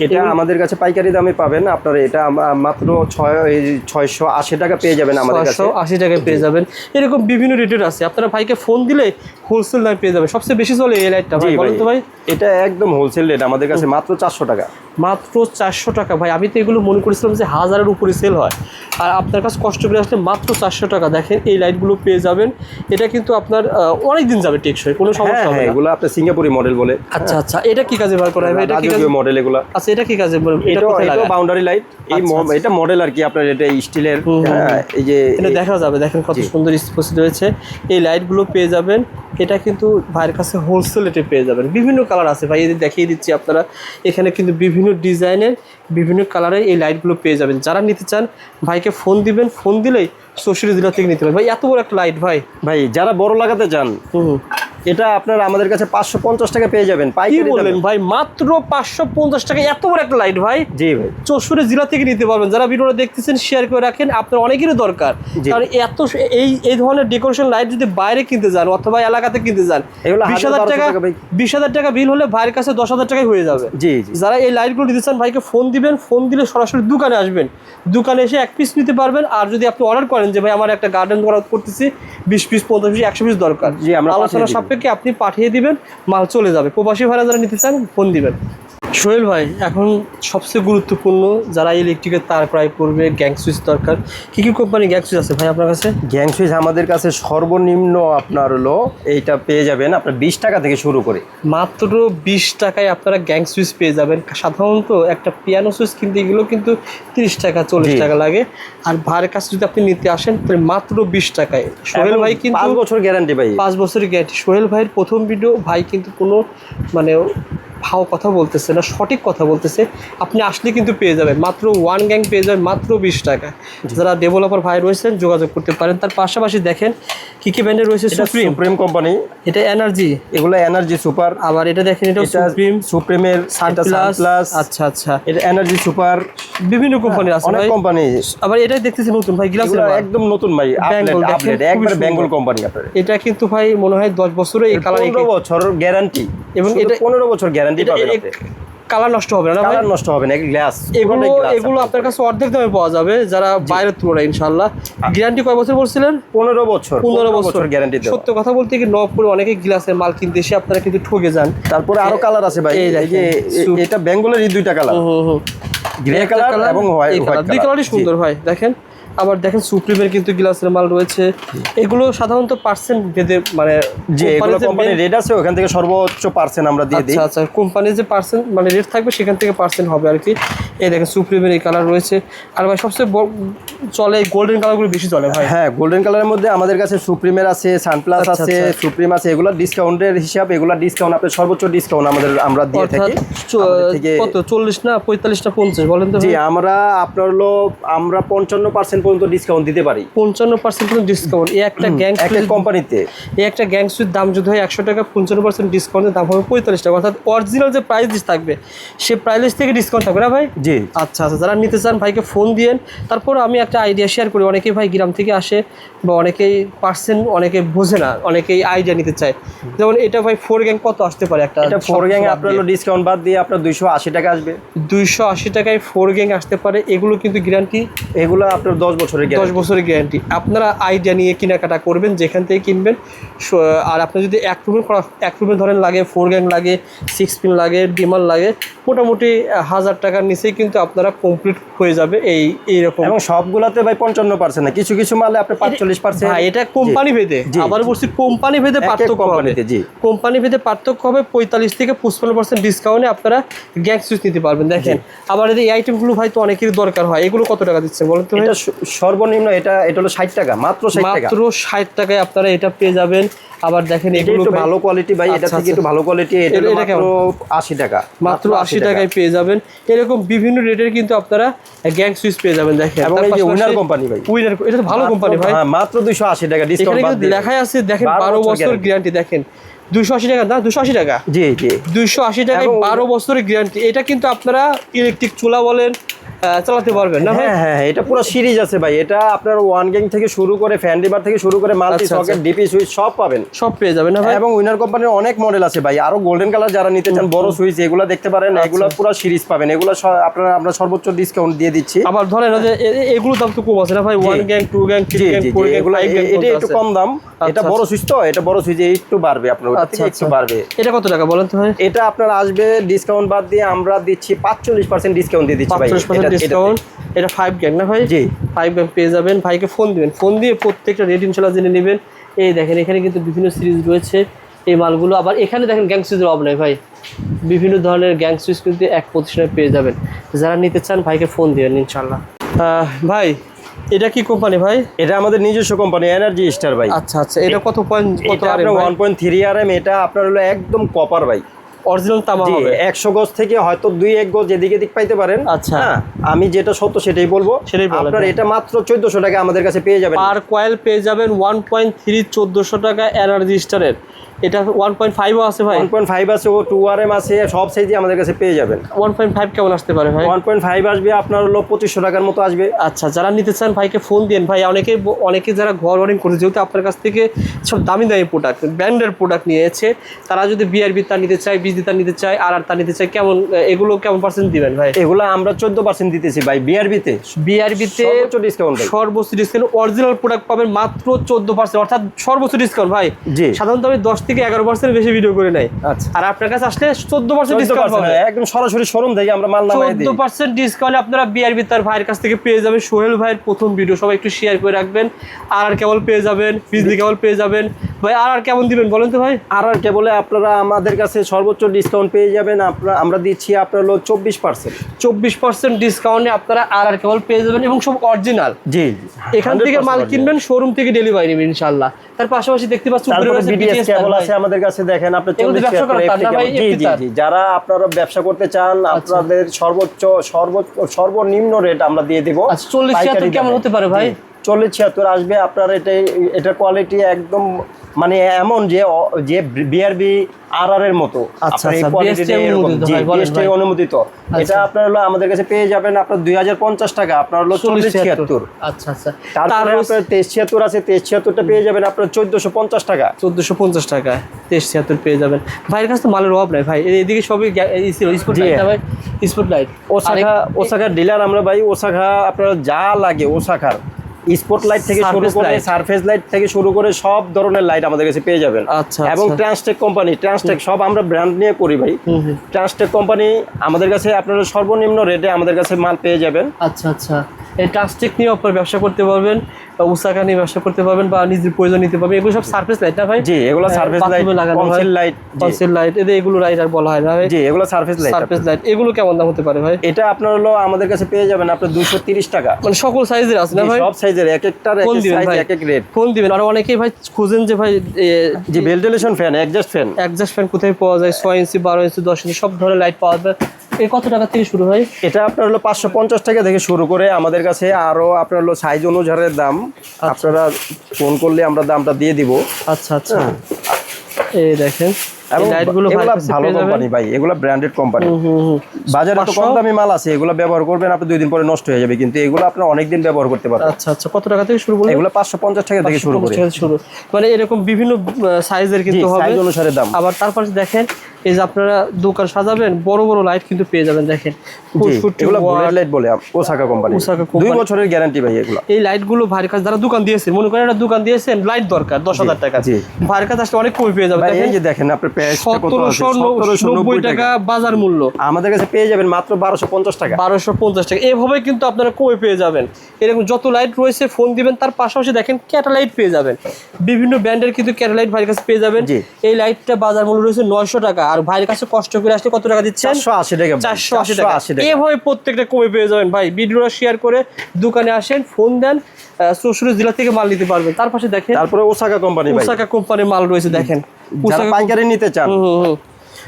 এটা আমাদের কাছে পাইকারি দামে পাবেন আপনারা, এটা মাত্র 680 টাকা পেয়ে যাবেন আমাদের কাছে। 680 টাকায় পেয়ে যাবেন। এরকম বিভিন্ন রেটের আছে, আপনারা ভাইকে ফোন দিলে হোলসেল দামে পেয়ে যাবেন। সবচেয়ে বেশি চলে এই লাইটটা ভাই, বলুন তো ভাই? এটা একদম হোলসেল রেট আমাদের কাছে, মাত্র 400 টাকা। মাত্র 400 টাকা ভাই। আমি তো এগুলো মনে করেছিলাম যে 1000-এর উপরে সেল হয়, আর আপনার কাছে কষ্ট করে আসলে মাত্র 400 টাকা। দেখেন এই লাইটগুলো পেয়ে যাবেন। এটা কিন্তু আপনার অনেক দিন যাবে, টেকসই, কোনো সমস্যা হবে না। এগুলো আপনার সিঙ্গাপুরি মডেল বলে। আচ্ছা, এটা কি কাজে ব্যবহার করা হয় ভাই? এটা কি কাজে মডেল এগুলো? আচ্ছা, এটা কি কাজে? এটা বাউন্ডারি লাইট, এটা মডেল আর কি আপনার, এটা স্টিলের। এই যে এটা দেখা যাবে, দেখেন কত সুন্দর স্পষ্ট রয়েছে। এই লাইটগুলো পেয়ে যাবেন। এটা কিন্তু ভাইয়ের কাছে হোলসেল রেটে পেয়ে যাবেন। বিভিন্ন কালার আছে ভাই, এদের দেখিয়ে দিচ্ছি আপনারা। এখানে কিন্তু বিভিন্ন ডিজাইনের, বিভিন্ন কালারের এই লাইটগুলো পেয়ে যাবেন। যারা নিতে চান ভাইকে ফোন দিবেন, ফোন দিলেই 64 জেলা থেকে নিতে পারবেন ভাই। এত বড় একটা লাইট ভাই। যারা বড় লাগাতে চান, এটা আপনার আমাদের কাছে 550 টাকা পেয়ে যাবেন পাইকারি। বললেন ভাই মাত্র 550 টাকা, এত বড় একটা লাইট ভাই? জি ভাই, 64 জেলা থেকে নিতে পারবেন। যারা ভিডিওটা দেখতেছেন শেয়ার করে রাখেন, আপনার অনেকেরই দরকার। কারণ এত এই ধরনের ডেকোরেশন লাইট যদি বাইরে কিনতে যান অথবা এলাকাতে কিনতে যান, 20,000 টাকা বিল হলে ভাইয়ের কাছে 10,000 টাকায় হয়ে যাবে। জি। যারা এই লাইটগুলো নিতে চান ভাইকে ফোন দিবেন, ফোন দিলে সরাসরি দোকানে আসবেন, দোকানে এসে 1 পিস নিতে পারবেন। আর যদি আপনি অর্ডার করেন যে ভাই আমার একটা গার্ডেন করতেছি, 20 পিস 50 পিস 100 পিস দরকার, আলোচনা সাপেক্ষে আপনি পাঠিয়ে দিবেন, মাল চলে যাবে। প্রবাসী ভাড়া যারা নিতে চান ফোন দিবেন। সোহেল ভাই, এখন সবচেয়ে গুরুত্বপূর্ণ, যারা ইলেকট্রিকের তার ক্রয় করবে, গ্যাং সুইচ দরকার, কি কোম্পানি গ্যাং সুইচ আছে ভাই আপনার কাছে? গ্যাং সুইচ আমাদের কাছে সর্বনিম্ন আপনার হলো এইটা পেয়ে যাবেন আপনার 20 টাকা থেকে শুরু করে। মাত্র 20 টাকায় আপনারা গ্যাং সুইচ পেয়ে যাবেন। সাধারণত একটা পিয়ানো সুইচ কিনতে গেলেও কিন্তু 30 টাকা 40 টাকা লাগে, আর ভাইয়ের কাছে যদি আপনি নিতে আসেন তাহলে মাত্র 20 টাকায়। সোহেল ভাই কিন্তু 5 বছর গ্যারান্টি ভাই, 5 বছরের গ্যারান্টি। সোহেল ভাইয়ের প্রথম ভিডিও, ভাই কিন্তু কোনো মানে ভাও কথা বলতেছে না, সঠিক কথা বলতেছে। আপনি আসলে কিন্তু পেয়ে যাবেন, মাত্র 1 গ্যাং পেয়ে যাবেন মাত্র 20 টাকা। যারা ডেভেলপার ভাই রয়েছেন যোগাযোগ করতে পারেন। তার পাশাপাশি দেখেন কি ব্র্যান্ডের রয়েছে? সুপ্রিম কোম্পানি, এটা এনার্জি, এগুলো এনার্জি সুপার। আবার এটা দেখেন, এটা সুপ্রিমের সানপ্লাস। আচ্ছা, এটা এনার্জি সুপার, বিভিন্ন কোম্পানি আছে, অনেক কোম্পানি। আবার এটাই দেখতেছি নতুন ভাই, গ্লাসের একদম নতুন ভাই, আপডেট একবার বেঙ্গল কোম্পানি। আপনাদের এটা কিন্তু ভাই মনে হয় 10 বছরের এই কালার, 15 বছর গ্যারান্টি, এবং এটা 15 বছর গ্যারান্টি পাবেন আপনি। কালার নষ্ট হবে না, কালার নষ্ট হবে না। গ্লাস এগুলো আপনার কাছে অর্ধেক দামে পাওয়া যাবে যারা বাইরের তুলনায় ইনশাআল্লাহ। গ্যারান্টি কয় বছর বলছিলেন? 15 বছর গ্যারান্টি দেব। সত্য কথা বলতে কি নবপুরে অনেকে গ্লাসের মাল কিনতে এসে আপনারা কিন্তু ঠকে যান। তারপরে আরো কালার আছে ভাই, এই যে এটা বেঙ্গলের এই দুইটা কালার, গ্রে কালার এবং হোয়াইট কালার, দুই কালারই সুন্দর ভাই। দেখেন, আবার দেখেন সুপ্রিমের কিন্তু গ্লাসের মাল রয়েছে। এগুলো সাধারণত পার্সেন্ট ভেদে, মানে যে কোম্পানি রেট আছে ওখান থেকে সর্বোচ্চ পার্সেন্ট আমরা দিয়ে দিই। আচ্ছা, কোম্পানির যে পার্সেন্ট মানে রেট থাকবে সেখান থেকে পার্সেন্ট হবে আর কি। এই দেখেন সুপ্রিমের এই কালার রয়েছে। আর ভাই সবচেয়ে চলে গোল্ডেন কালারগুলো বেশি চলে ভাই। হ্যাঁ, গোল্ডেন কালারের মধ্যে আমাদের কাছে সুপ্রিমের আছে, সানপ্লাস আছে, সুপ্রিম আছে। এগুলো ডিসকাউন্টের হিসাব, এগুলো ডিসকাউন্ট আপনার সর্বোচ্চ ডিসকাউন্ট আমরা দিয়ে থাকি। কত 40 না 45 না 50 বলেন তো? জি, আমরা 55% পর্যন্ত ডিসকাউন্ট দিতে পারি। 55% পর্যন্ত ডিসকাউন্ট। এই একটা গ্যাং একটা কোম্পানিতে এই একটা গ্যাং সুইচ দাম যদি হয় 100 টাকা, 55% ডিসকাউন্টের দাম হবে 45 টাকা, অর্থাৎ অরিজিনাল যে প্রাইস লিস্ট থাকবে সে প্রাইস লিস্ট থেকে ডিসকাউন্ট থাকবে না ভাই? জি। আচ্ছা আচ্ছা, যারা নিতে চান ভাইকে ফোন দিয়েন। তারপর আমি একটা আইডিয়া শেয়ার করি, অনেকেই ভাই গ্রাম থেকে আসে বা অনেকেই পার্সেন্ট অনেকে বোঝে না, অনেকেই আইডিয়া নিতে চায়। যেমন এটা ভাই 4 গ্যাং কত আসতে পারে? এটা 4 গ্যাং আপনার ডিসকাউন্ট বাদ দিয়ে আপনার 280 টাকা আসবে। 280 টাকায় 4 গ্যাং আসতে পারে। এগুলো কিন্তু গ্যারান্টি, এগুলো আপনার 10 বছরের গ্যারান্টি। 10 বছরের গ্যারান্টি। আপনারা আইডিয়া নিয়ে কেনাকাটা করবেন যেখান থেকে কিনবেন। আর আপনি যদি এক রুমে ধরেন লাগে 4 গ্যাং লাগে, 6 পিন লাগে, ডিমার লাগে, মোটামুটি 1000 টাকার নিচেই কিন্তু আপনারা কমপ্লিট হয়ে যাবে এইরকম। এবং সবগুলাতে ভাই 55% না, কিছু কিছু মালে আপনি 45%। ভাই এটা কোম্পানি ভেদে, আবার বলছি কোম্পানি ভেদে পার্থক্য হবে। কোম্পানি ভেদে পার্থক্য হবে। 45 থেকে 55% ডিসকাউন্টে আপনারা গ্যাং সুইচ নিতে পারবেন। দেখেন আবার এই আইটেমগুলো ভাই তো অনেকেরই দরকার হয়। এগুলো কত টাকা দিচ্ছেন বলেন তো? এটা সর্বনিম্ন এটা হলো 60 টাকা, মাত্র 60 টাকা। মাত্র 60 টাকায় আপনারা এটা পেয়ে যাবেন। আবার দেখেন এগুলো একটু ভালো কোয়ালিটি ভাই, এটা থেকে একটু ভালো কোয়ালিটি। এটা মাত্র 80 টাকা, মাত্র 80 টাকায় পেয়ে যাবেন। এরকম বিভিন্ন রেটের কিন্তু আপনারা গ্যাং সুইচ পেয়ে যাবেন। দেখেন এবং এই যে উইনার কোম্পানি ভাই, উইনার এটা তো ভালো কোম্পানি ভাই। হ্যাঁ, মাত্র 280 টাকা ডিসকাউন্ট বাদ দিয়ে লেখাই আছে। দেখেন 12 বছর গ্যারান্টি। দেখেন 280 টাকা না, 280 টাকা। জি জি, 280 টাকায় 12 বছরের গ্যারান্টি। এটা কিন্তু আপনারা ইলেকট্রিক চুলা বলেন চালাতে পারবেন না ভাই? হ্যাঁ, এটা পুরো সিরিজ আছে ভাই। এটা আপনার 1 গ্যাং থেকে শুরু করে ফ্যান রিভার থেকে শুরু করে মাল্টি সকেট, ডিপি সুইচ সব পাবেন, সব পেয়ে যাবেন না ভাই? এবং উইনার কোম্পানির অনেক মডেল আছে ভাই। আরো গোল্ডেন কালার যারা নিতে চান বড় সুইচ, এগুলো দেখতে পারেন। এগুলো পুরো সিরিজ পাবেন। এগুলো আপনারা আমরা সর্বোচ্চ ডিসকাউন্ট দিয়ে দিচ্ছি। আবার ধরেন যে এগুলোর দাম তো কম আছে না ভাই? 1 gang, 2 gang, 3 gang, 4 gang, 5 gang এটা একটু কম দাম। এটা বড় সুইচ তো, এটা বড় সুইচ একটু বাড়বে আপনার, ওটা থেকে একটু বাড়বে। এটা কত টাকা বলেন তো ভাই? এটা আপনার আসবে ডিসকাউন্ট বাদ দিয়ে আমরা দিচ্ছি 45% ডিসকাউন্ট দিয়ে দিচ্ছি ভাই। 45% ডিসকাউন্ট। এটা 5 গ্যাং না ভাই? জি, 5 গ্যাং পেয়ে যাবেন। ভাইকে ফোন দিবেন, ফোন দিয়ে প্রত্যেকটা রেট ইনশাআল্লাহ জেনে নেবেন। এই দেখেন এখানে কিন্তু বিভিন্ন সিরিজ রয়েছে এই মালগুলো। আবার এখানে দেখেন গ্যাং সুইচের অভাব নাই ভাই, বিভিন্ন ধরনের গ্যাং সুইচ কিন্তু এক প্রতিষ্ঠানে পেয়ে যাবেন। যারা নিতে চান ভাইকে ফোন দিবেন ইনশাআল্লাহ। ভাই এটা কি কোম্পানি ভাই? এটা আমাদের নিজস্ব কোম্পানি এনার্জি স্টার ভাই। আচ্ছা আচ্ছা, এটা কত পয়েন্ট? এটা আপনার 1.3 আরএম। এটা আপনার হলো একদম কপার ভাই, অরিজিনাল তামা হবে। 100 গজ থেকে হয়তো 2-1 গজ এদিকে দিক পাইতে পারেন। আচ্ছা, আমি যেটা সত্য সেটাই বলবো। আপনার এটা মাত্র 1400 টাকা আমাদের কাছে পেয়ে যাবেন। পার কয়েল পেয়ে যাবেন 1.3 1400 টাকা এনার্জি স্টারের। এটা 1.5 আছে ভাই? 1.5 আছে, ও 2 আরএম আছে, সব সাইজই আমাদের কাছে পেয়ে যাবেন। 1.5 কেমন আসতে পারে ভাই? 1.5 আসবে আপনার হলো 2500 টাকার মতো আসবে। আচ্ছা, যারা নিতে চান ভাইকে ফোন দিন ভাই। অনেকে যারা ঘর ওয়ারিং করে, যেহেতু আপনার কাছ থেকে সব দামি দামি প্রোডাক্ট, ব্র্যান্ডের প্রোডাক্ট নিয়েছে, তারা যদি বিআরবি তার নিতে চায়, বিজলি তার নিতে চায়, আর তার নিতে চায়, কেমন এগুলো কেমন পার্সেন্ট দিবেন ভাই? এগুলো আমরা 14% দিতেছি ভাই বিআরবিতে। সর্বোচ্চ ডিসকাউন্ট, সর্বোচ্চ ডিসকাউন্ট। অরিজিনাল প্রোডাক্ট পাবেন মাত্র 14%, অর্থাৎ সর্বোচ্চ ডিসকাউন্ট ভাই। জি, সাধারণত আমি 10 থেকে 11% বেশি ভিডিও করে নাই। আচ্ছা, আর আপনার কাছে আসলে 14% ডিসকাউন্ট পাবেন। একদম সরাসরি শোরুম থেকে আমরা মাল নামাই দিই। 14% ডিসকাউন্ট আপনারা বিআরবি তার ভাইয়ের কাছ থেকে পেয়ে যাবেন। সোহেল ভাইয়ের প্রথম ভিডিও সবাই একটু শেয়ার করে রাখবেন। আর কেবল পেয়ে যাবেন, বিজলি কেবল পেয়ে যাবেন ভাই। আর কেমন দিবেন বলেন তো ভাই? আর কেবলে আপনারা আমাদের কাছে সর্বোচ্চ ডিসকাউন্ট পেয়ে যাবেন। আমরা দিচ্ছি আপনার হলো 24%। 24% ডিসকাউন্টে আপনারা আর কেবল পেয়ে যাবেন, এবং সব অরিজিনাল। জি, এখান থেকে মাল কিনবেন, শোরুম থেকে ডেলিভারি নেবেন ইনশাআল্লাহ। তার পাশাপাশি দেখতে পাচ্ছেন বিডিএস কেবল আছে আমাদের কাছে। দেখেন আপনি 40 জি জি জি, যারা আপনারা ব্যবসা করতে চান, আপনাদের সর্বনিম্ন রেট আমরা দিয়ে দেব। আচ্ছা, 40-76 কেমন হতে পারে ভাই? 40-76 আসবে আপনার। এটা কোয়ালিটি একদম মানে এমন যে বিআরবি আর এর মতো। আচ্ছা, অনুমোদিত। এটা আপনার হলো আমাদের কাছে পেয়ে যাবেন আপনার 2050 টাকা, আপনার হলো 40-76। আচ্ছা আচ্ছা, তারপরে আপনার 23-76 আছে, 23-76টা পেয়ে যাবেন আপনার 1450 টাকা। 1450 টাকা 23-76 পেয়ে যাবেন। ভাইয়ের কাছে তো মালের অভাব নাই ভাই। এদিকে সবই স্পটলাইট ভাই, স্পটলাইট। ওসাকার ডিলার আমরা ভাই। ওসাকা আপনার যা লাগে, ওসাকার স্পটলাইট থেকে শুরু করে সারফেস লাইট থেকে শুরু করে সব ধরনের লাইট আমাদের কাছে পেয়ে যাবেন। আচ্ছা, এবং ট্রান্সটেক কোম্পানি, ট্রান্সটেক সব আমরা ব্র্যান্ড নিয়ে করি ভাই। ট্রান্সটেক কোম্পানি আমাদের কাছে আপনারা সর্বনিম্ন রেটে আমাদের কাছে মাল পেয়ে যাবেন। আচ্ছা আচ্ছা, এই ট্রান্সটেক নিয়ে আপনারা ব্যবসা করতে পারবেন, ওসাকা নিয়ে ব্যবসা করতে পারবেন, বা নিজের প্রয়োজন নিতে পারবেন। এগুলো সব সারফেস লাইট না ভাই? জি, এগুলো surface light, conceal light, conceal light, এগুলো লাইট আর বলা হয় না ভাই? জি, এগুলো সারফেস লাইট। সারফেস লাইট এগুলো কেমন দাম হতে পারে ভাই? এটা আপনার হলো আমাদের কাছে পেয়ে যাবেন আপনার 230 টাকা। মানে সকল সাইজের আছে না ভাই? সব সাইজের, এক একটার এক সাইজ, এক এক রেট। ফোন দিবেন। আর অনেকেই ভাই খুঁজেন যে ভাই যে ভেন্টিলেশন ফ্যান, এক্সজস্ট ফ্যান কোথায় পাওয়া যায়? 6 ইঞ্চি, 12 ইঞ্চি, 10 ইঞ্চি সব ধরনের লাইট পাওয়া যায়। এই কত টাকা থেকে শুরু হয়? এটা আপনার হলো 550 টাকা থেকে শুরু করে আমাদের কাছে আরো আপনার হলো সাইজ অনুসারে দাম, আপনারা ফোন করলে আমরা দামটা দিয়ে দিব। আচ্ছা আচ্ছা, এই দেখেন এবং লাইটগুলো ভালো কোম্পানি ভাই, এগুলো ব্র্যান্ডেড কোম্পানি। বাজারে তো কম দামি মাল আছে, এগুলো ব্যবহার করবেন আপনি 2 দিন পরে নষ্ট হয়ে যাবে, কিন্তু এগুলো আপনি অনেক দিন ব্যবহার করতে পারবেন। আচ্ছা আচ্ছা, কত টাকা থেকে শুরু বললেন? এগুলো 550 টাকা থেকে শুরু করে মানে এরকম বিভিন্ন সাইজের কিন্তু হবে, সাইজ অনুসারে দাম। আবার তারপরে দেখেন এই যে আপনারা দোকান সাজাবেন, বড় বড় লাইট কিন্তু পেয়ে যাবেন। দেখেন এগুলো বুলেট লাইট বলে, ওসাকা কোম্পানি, 2 বছরের গ্যারান্টি ভাই এগুলো। এই লাইটগুলো ভাইয়ের কাছে যারা দোকান দিয়েছেন, মনে করেন একটা দোকান দিয়েছেন, লাইট দরকার 10,000 টাকা, ভাইয়ের কাছে আসলে অনেক কমে পেয়ে যাবেন। এই যে দেখেন আপনার প্রাইস কত আছে, 1790 টাকা বাজার মূল্য, আমাদের কাছে পেয়ে যাবেন মাত্র 1250 টাকা। 1250 টাকা, এভাবে কিন্তু আপনারা কমে পেয়ে যাবেন। এরকম যত লাইট রয়েছে ফোন দিবেন, তার পাশাপাশি দেখেন ক্যাটালাইট পেয়ে যাবেন, বিভিন্ন ব্র্যান্ডের কিন্তু ক্যাটালাইট ভাইয়ের কাছে পেয়ে যাবেন। এই লাইটটা বাজার মূল্য রয়েছে 900 টাকা, আর ভাইয়ের কাছে কষ্ট করে আসলে কত টাকা দিচ্ছেন? 480 টাকা। 480 টাকা। এভাবে প্রত্যেকটা কমে পেয়ে যাবেন ভাই। ভিডিওটা শেয়ার করে দোকানে আসেন, ফোন দেন, 64 জেলা থেকে মাল নিতে পারবেন। তার পাশে দেখেন তারপরে ওসাকা কোম্পানি ভাই, ওসাকা কোম্পানির মাল রয়েছে। দেখেন যারা পাইকারি নিতে চান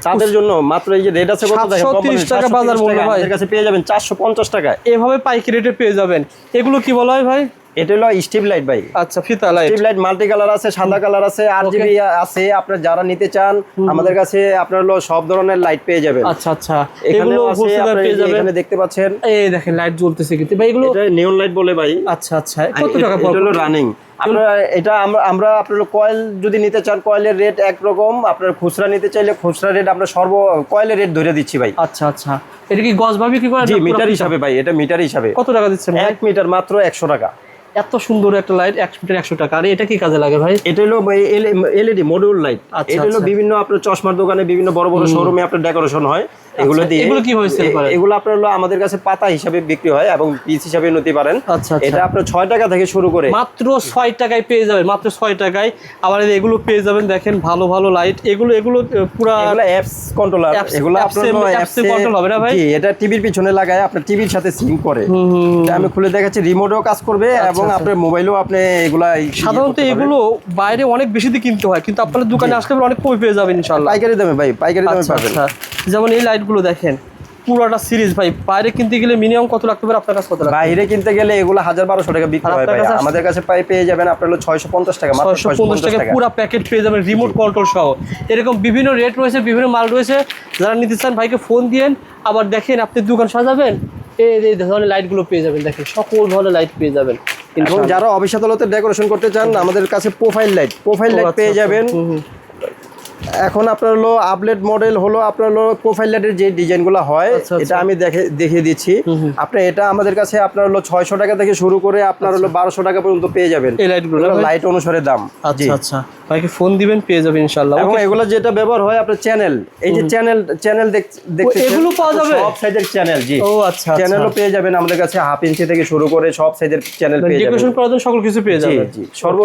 তাদের জন্য মাত্র এই যে রেট আছে কত, দেখেন 730 টাকা বাজার মূল্য ভাই, আমাদের কাছে পেয়ে যাবেন 450 টাকা। এভাবে পাইকারি রেটে পেয়ে যাবেন। এগুলো কি বলা হয় ভাই? এটা হলো স্ট্রিপ লাইট ভাই। আচ্ছা, ফিতা light, strip light multi colour আছে, সাদা কালার আছে, আরজিবি আছে। আপনারা যারা নিতে চান আমাদের কাছে আপনারা হলো সব ধরনের লাইট পেয়ে যাবেন। আচ্ছা আচ্ছা, এগুলো হোলসেলার পেয়ে যাবেন। এখানে দেখতে পাচ্ছেন, এই দেখেন লাইট জ্বলতেছে কিন্তু ভাই, এগুলো এটা নিয়ন লাইট বলে ভাই। আচ্ছা আচ্ছা, কত টাকা পড়বে? এটা হলো রানিং। আপনারা এটা আমরা আপনারা কয়েল যদি নিতে চান, কয়েলের রেট একরকম, আপনারা খুচরা নিতে চাইলে খুচরা রেট আমরা কয়েলের রেট ধরে দিচ্ছি ভাই। আচ্ছা আচ্ছা, এটা কি গজ ভাবে কি করে? জি, মিটার হিসাবে ভাই, এটা মিটার হিসাবে। কত টাকা দিচ্ছেন? 1 মিটার মাত্র 100 টাকা। এত সুন্দর একটা লাইট 1 মিটার 100 টাকা। আর এটা কি কাজে লাগে ভাই? এটা হলো এলইডি মডিউল লাইট। এটা হলো বিভিন্ন আপনার চশমার দোকানে, বিভিন্ন বড় বড় শোরুমে আপনার ডেকোরেশন হয়, এগুলো দিয়ে। এগুলো কি হয়েছে? এগুলো আপনার হলো আমাদের কাছে পাতা হিসাবে বিক্রি হয় এবং পিস হিসাবে নিতে পারেন। আচ্ছা, এটা আপনার 6 টাকা থেকে শুরু করে মাত্র 6 টাকায় পেয়ে যাবেন, মাত্র 6 টাকায়। আবার এগুলো পেয়ে যাবেন, দেখেন ভালো ভালো লাইট। এগুলো পুরো অ্যাপস কন্ট্রোলার, এগুলো আপনার অ্যাপস কন্ট্রোল হবে না ভাই? জি, এটা টিভির পিছনে লাগায় আপনার টিভির সাথে সিঙ্ক করে। এটা আমি খুলে দেখাচ্ছি, রিমোটও কাজ করবে এবং আপনার মোবাইলেও আপনি এগুলা। সাধারণত এগুলো বাইরে অনেক বেশি দিয়ে কিনতে হয়, কিন্তু আপনাদের দোকানে আসলে অনেক কমে পেয়ে যাবেন ইনশাআল্লাহ। পাইকারি দামে ভাই, পাইকারি দামে পাবেন। যেমন এই লাইটগুলো দেখেন, পুরোটা সিরিজ ভাই। বাইরে কিনতে গেলে মিনিমাম কত লাগতে পারে? আপনার কাছে কত লাগবে? বাইরে কিনতে গেলে এগুলো 1000-1200 টাকা বিক্রি হয় ভাই, আমাদের কাছে পেয়ে যাবেন আপনার হলো 650 টাকা, মাত্র 650 টাকা পুরো প্যাকেট পেয়ে যাবেন, রিমোট কন্ট্রোল সহ। এরকম বিভিন্ন রেট রয়েছে, বিভিন্ন মাল রয়েছে। যারা নিতে চান ভাইকে ফোন দিয়েন। আবার দেখেন আপনি দোকান সাজাবেন, এই ধরনের লাইটগুলো পেয়ে যাবেন। দেখেন সকল ধরনের লাইট পেয়ে যাবেন। এবং যারা অফিস আদালতে ডেকোরেশন করতে চান আমাদের কাছে প্রোফাইল লাইট পেয়ে যাবেন। এখন আপনার হলো আপডেট মডেল হলো আপনার হলো প্রোফাইল লাইটের যে ডিজাইনগুলো হয়, এটা আমি দেখিয়ে দিচ্ছি। আপনি এটা আমাদের কাছে আপনার হলো 600 টাকা থেকে শুরু করে আপনার হলো 1200 টাকা পর্যন্ত পেয়ে যাবেন। এই লাইটগুলো লাইট অনুসারে দাম। আচ্ছা আচ্ছা, ভাইকে ফোন দিবেন, পেয়ে যাবেন ইনশাআল্লাহ। এবং এগুলো যেটা ব্যবহার হয় আপনার চ্যানেল, এই যে চ্যানেল দেখতে এগুলো পাওয়া যাবে সব সাইজের চ্যানেল। জি, ও আচ্ছা, চ্যানেলও পেয়ে যাবেন আমাদের কাছে, 1/2 ইঞ্চি থেকে শুরু করে সব সাইজের চ্যানেল পেয়ে যাবেন। ডেকোরেশন করার জন্য সকল কিছু পেয়ে যাবেন। জি জি, সর্ব